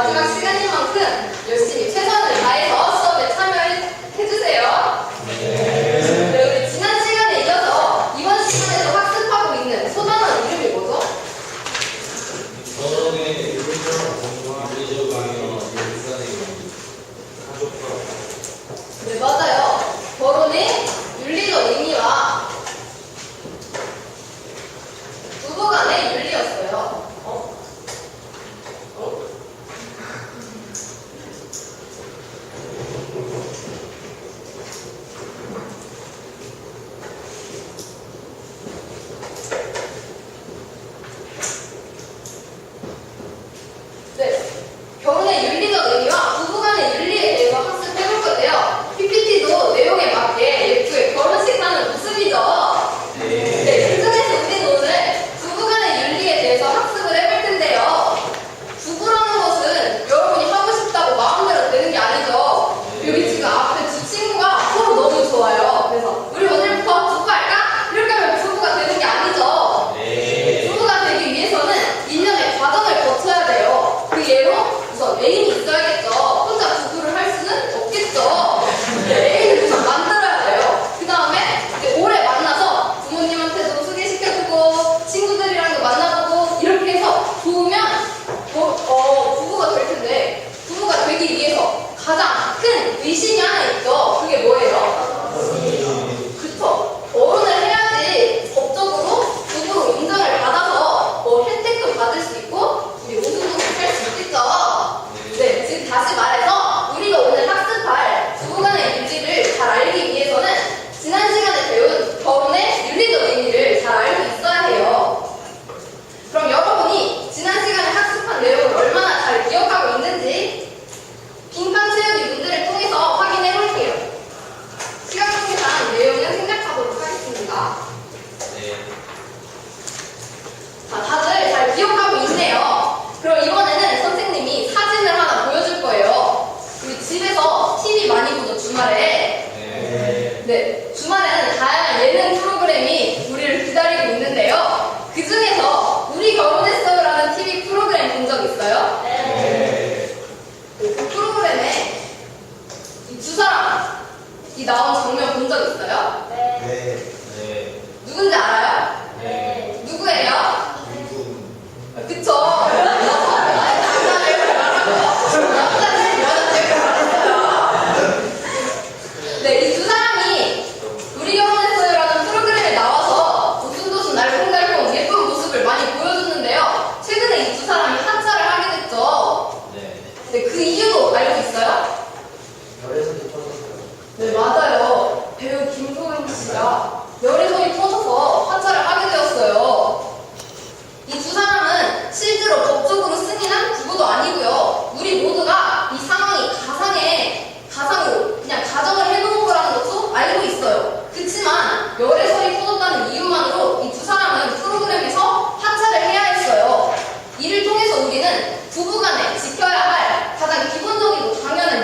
마지막 시간인 만큼 열심히 최선을 다해서 수업에 참여해주세요. 네, 우리 지난 시간에 이어서 이번 시간에도 학습하고 있는 소단원 이름이 뭐죠? 네, 맞아요. 결혼의 윤리적 의미와 부부 간의 윤리였어요. 네, 결혼의 윤리적 의미와 부부 간의 윤리에 대해서 학습해볼 건데요. PPT도 내용에 맞게 예쁘게 결혼식 하는 모습이죠. 네, 그 중에서 우리는 오늘 부부 간의 윤리에 대해서 학습을 해볼 텐데요. 부부라는 것은 여러분이 하고 싶다고 마음대로 되는 게 아니죠. 여기 지금 앞에 두 친구가 서로 너무 좋아요. 그래서 우리 오늘부터 부부할까? 이렇게 하면 부부가 되는 게 아니죠. 부부가 되기 위해서는 1년의 과정을 거쳐야 돼요. 그 예로 우선 애인이 있어야겠죠. 혼자 부부를 할 수는 없겠죠. 네, 애인을 우선 만들어야 돼요. 그 다음에 이제 오래 만나서 부모님한테도 소개시켜주고 친구들이랑도 만나보고 이렇게 해서 좋으면 부부가 될 텐데, 부부가 되기 위해서 가장 큰 의식이 하나 있죠. 그게 뭐예요? 그쵸. 결혼을 해야지 법적으로 부부로 인정을 받아서 혜택도 받을 수 있고 우리 오순도순 할 수 있겠죠. 네, 지금 다시 말해서 우리가 오늘 학습할 부부 간의 윤리를 잘 알기 위해서는 지난 시간에 배운 결혼의 윤리적 의미를 잘 알고 있어야 해요. 그럼 여러분이 지난 시간에 학습한 내용을 얼마나 잘 기억하고 있는지 빈칸 채우기 문제를 통해서 확인해 볼게요. 시각 통계상 내용을 생략하도록 하겠습니다. 자, 다들 잘 기억하고 있네요. 그럼 이번에는 선생님이 사진을 하나 보여줄 거예요. 우리 집에서 TV 많이 보죠, 주말에. 네, 주말에는 다양한 예능 프로그램이 우리를 기다리고 있는데요. 그 중에서 우리 결혼했어요라는 TV 프로그램 본 적 있어요? 그 프로그램에 이 두 사람이 나온 장면 본 적 있어요? 누군지 알아요? 누구예요? 그쵸? 네, 이 두 사람이 우리 결혼했어요라는 프로그램에 나와서 오순도순 알콩달콩 예쁜 모습을 많이 보여줬는데요. 최근에 이 두 사람이 하차를 하게 됐죠. 네, 그 이유도 알고 있어요? 네, 맞아요. 배우 김소영 씨가 열애성이 터져서 하차를 하게 되었어요. 이 두 사람은 실제로 법적으로 승인한 부부도 아니고요. 우리 모두가 이 상황이 가상으로 그냥 가정을 해놓은 거라는 것도 알고 있어요. 그치만 열애성이 터졌다는 이유만으로 이 두 사람은 프로그램에서 하차를 해야 했어요. 이를 통해서 우리는 부부간에 지켜야 할 가장 기본적이고 당연한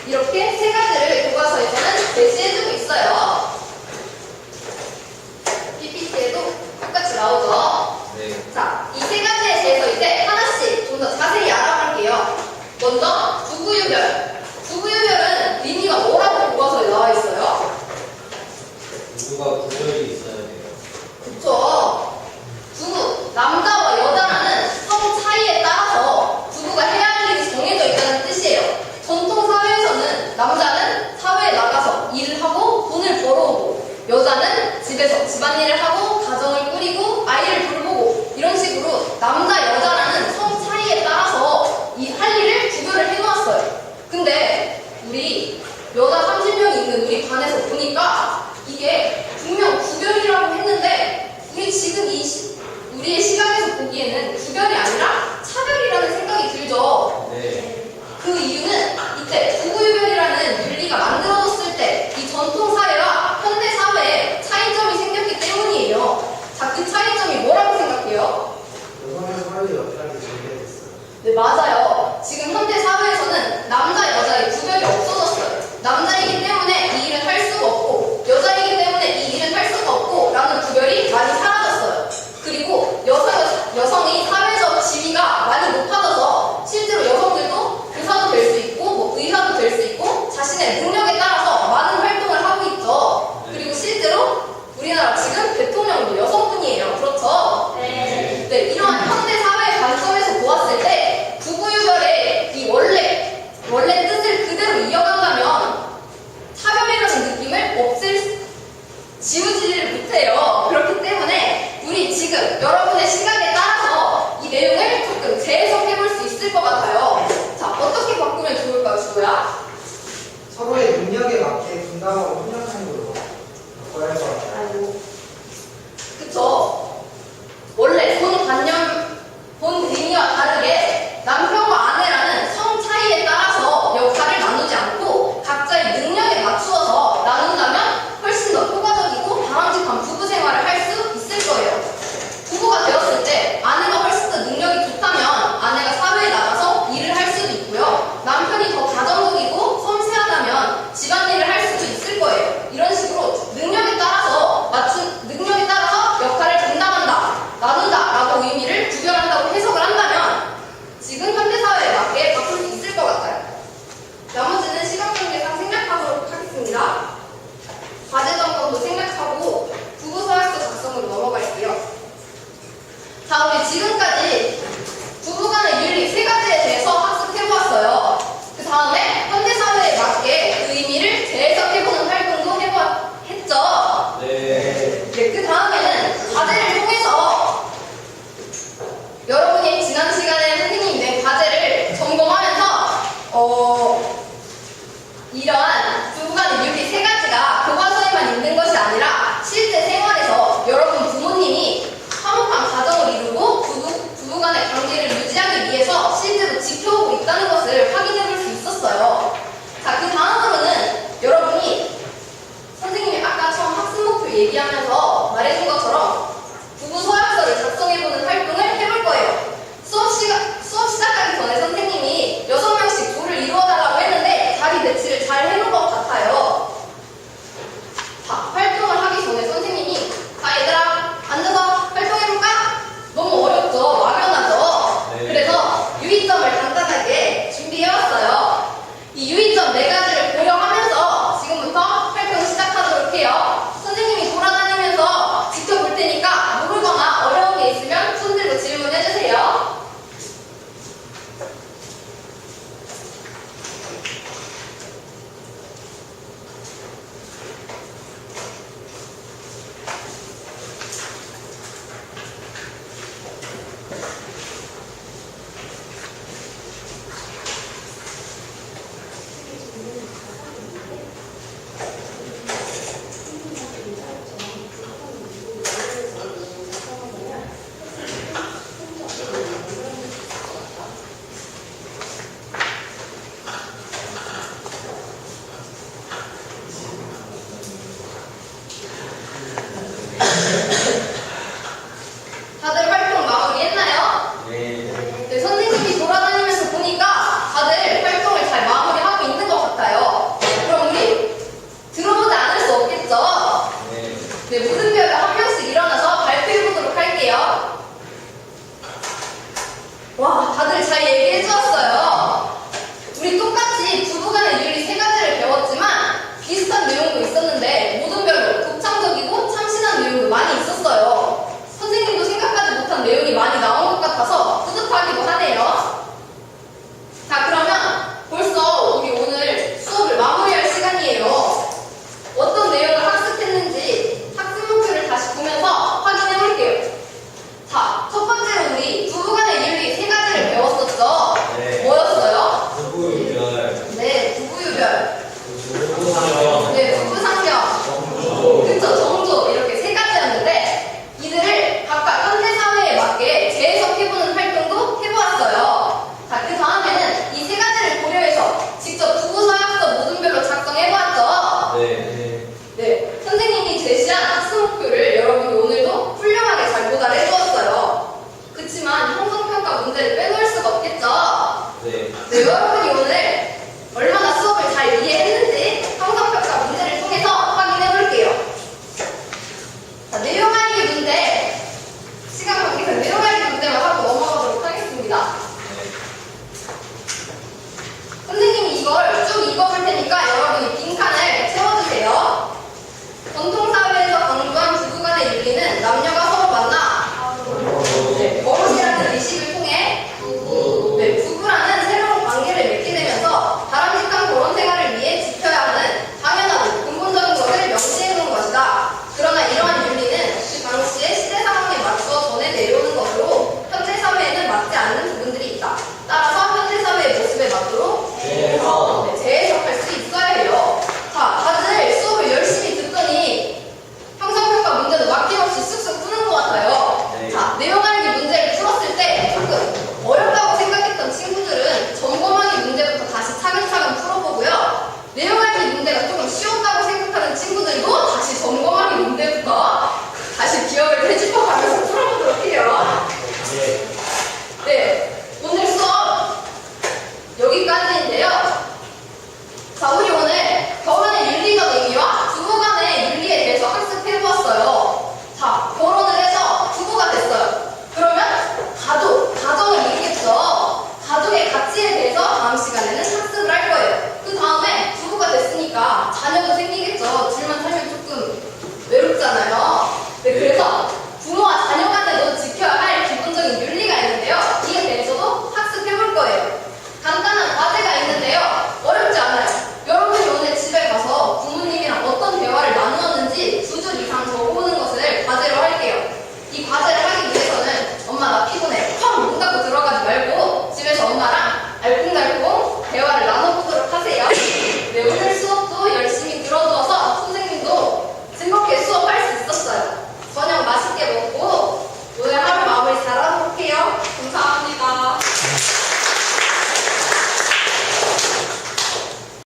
이렇게 세 가지를 교과서에서는 제시해주고 있어요. PPT에도 똑같이 나오죠. 네. 자, 이 세 가지에 대해서 이제 하나씩 좀 더 자세히 알아볼게요. 먼저 부부유별. 부부유별은 의미가 뭐라고 교과서에 나와 있어요? 부부가 구별이 있어야 돼요. 그쵸. 부부, 남자와 여자라는 성 차이에 따라서 부부가 해야 할 일이 정해져 있다는 뜻이에요. 전통 사회에서는 남자는 사회에 나가서 일을 하고 돈을 벌어오고 여자는 집에서 집안일을 하고 가정을 꾸리고 아이를 돌보고 이런 식으로 남자, 여자라는 성 차이에 따라서 이 할 일을 구별을 해놓았어요. 근데 우리 여자 30명이 있는 우리 반에서 보니까 이게 분명 구별이라고 했는데 우리 지금 우리의 시각에서 보기에는 구별이 아니라 차별이라는 생각이 들죠. 네. 그 이유는 이때 부부유별이라는 윤리가 만들어졌을 때 이 전통 사회와 현대 사회에 차이점이 생겼기 때문이에요. 자, 그 차이점이 뭐라고 생각해요? 여성의 사회 역할이 전개됐어요. 네, 맞아요. 지금 현대 사회에서는 남자, 여자의 구별이 없어졌어요. 남자이기 때문에 이 일은 할 수가 없고 여자이기 때문에 이 일은 할 수가 없고 라는 구별이 많이 사라졌어요. 그리고 여성이 사회적 지위가 많이 높아져서 실제로 여성들도 교사도 될 수 있고 뭐 의사도 될 수 있고 자신의 능력에 따라서 많은 활동을 하고 있죠. 그리고 실제로 우리나라 지금 대통령도 여성분이에요. 그렇죠? 네. 네, 이러한 현대 사회의 관점에서 보았을 때 부부유별의 이 원래 뜻을 그대로 이어간다면 차별이라는 느낌을 지우지를 못해요. 그렇기 때문에 우리 지금 여러분의 시각에 따라서 이 내용을 조금 재해석해 볼 수 있을 것 같아요. 자, 어떻게 바꾸면 좋을까요, 주호야? 서로의 능력에 맞게 분담하고 협력하는 걸로 바꿔야 할 것 같아요. 아이고. 그쵸. 원래 본 의미와 다르게 남편과 아내라는 성 차이에 따라서 역할을 나누지 않고 각자의 능력에 맞추어서 나눈다면 훨씬 더 효과적이고 바람직한 부부 생활을 할 수 있을 거예요. 부부가 되었을 때 아내가 훨씬 더 능력이 좋다면 아내가 사회에 나가서 일을 할 수도 있고요. 남편이 더 가정적이고 섬세하다면 집안일을 할 수도 있을 거예요. 이런 식으로 능력에 따라서 역할을 분담한다, 나눈다라고 의미를 구별한다고 해석을 한다면 지금 현대사회에 맞게 바꿀 수 있을 것 같아요. 나머지는 시각관계상 생략하도록 하겠습니다. 과제 점검도 생략하고 부부서약서 작성으로 넘어갈게요. 자, 우리 지금까지 부부간의 윤리 세 가지에 대해서 학습해보았어요. 그 다음에 현대사회에 맞게 그 의미를 재해석해보는 활동도 했죠. 네. 네, 그 다음에는 과제를 통해서 여러분이 지난 시간에 선생님이 낸 과제를 점검하면서 이러한 부부간의 윤리 세 가지가 교과서에만 있는 것이 아니라 실제 생활에서 여러분 부모님이 화목한 가정을 이루고 부부간의 관계를 유지하기 위해서 실제로 지켜오고 있다는 것을 확인해 볼 수 있었어요. 자, 그 다음으로는 여러분이 선생님이 아까 처음 학습 목표 얘기하면서 말해준 것처럼 부부 서약서를 작성해보는 활동을 해볼 거예요. 수업 시작하기 전에 선생님이 6명씩 조를 이루어달라고 했는데 자리 배치를 잘 해놓은 네.